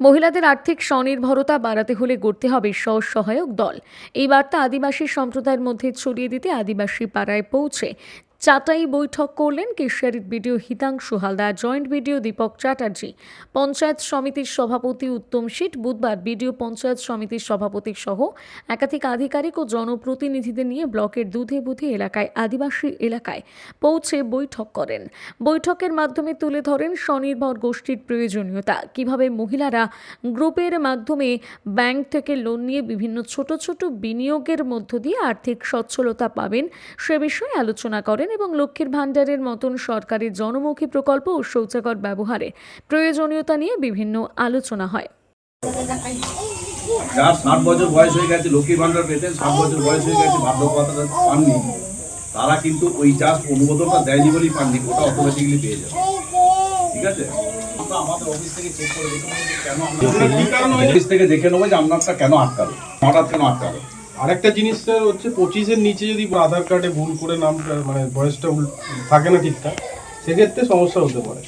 মহিলাদের আর্থিক স্বনির্ভরতা বাড়াতে হলে গড়তে হবে স্বসহায়ক দল। এই বার্তা আদিবাসী সম্প্রদায়ের মধ্যে ছড়িয়ে দিতে আদিবাসী পাড়ায় পৌঁছে চাটাই বৈঠক করলেন কেশিয়ারির BDO Hitangshu Haldar, joint BDO Dipak Chatterjee, panchayat সমিতির সভাপতি উত্তম শীট। বুধবার বিডিও পঞ্চায়েত সমিতির সভাপতি সহ একাধিক আধিকারিক ও জনপ্রতিনিধিদের নিয়ে ব্লকের দুধে বুধে এলাকায় আদিবাসী এলাকায় পৌঁছে বৈঠক করেন। বৈঠকের মাধ্যমে তুলে ধরেন স্বনির্ভর গোষ্ঠীর প্রয়োজনীয়তা, কিভাবে মহিলারা গ্রুপের মাধ্যমে ব্যাংক থেকে লোন নিয়ে বিভিন্ন ছোট ছোট বিনিয়োগের মধ্য দিয়ে আর্থিক সচ্ছলতা পাবেন সে বিষয়ে আলোচনা করেন এবং লক্ষ্মীর ভাণ্ডারের মতন সরকারি জনমুখী প্রকল্প ও শৌচাগার ব্যবহারে প্রয়োজনীয়তা নিয়ে বিভিন্ন আলোচনা হয়। যার 60 বছর বয়স হয়ে গেছে, লক্ষ্মীর ভাণ্ডার পেতেন, 60 বছর বয়স হয়ে গেছে, বার্ধক্য ভাতা পাননি, তারা কিন্তু ওই জাস্ট অনুমোদনটা দেয়নি বলেই পাননি, ওটা অটোমেটিকলি পেয়ে যাবে। ঠিক আছে, আমরা আমাদের অফিস থেকে চেক করে দেখে নেবো কেন অফিস থেকে দেখে নেবো যে আপনারটা কেন আটকালো, হঠাৎ কেন আটকালো। আরেকটা জিনিস স্যার হচ্ছে 25-এর নিচে যদি আধার কার্ডে ভুল করে নাম মানে বয়সটা থাকে না ঠিকঠাক, সেক্ষেত্রে সমস্যা হতে পারে।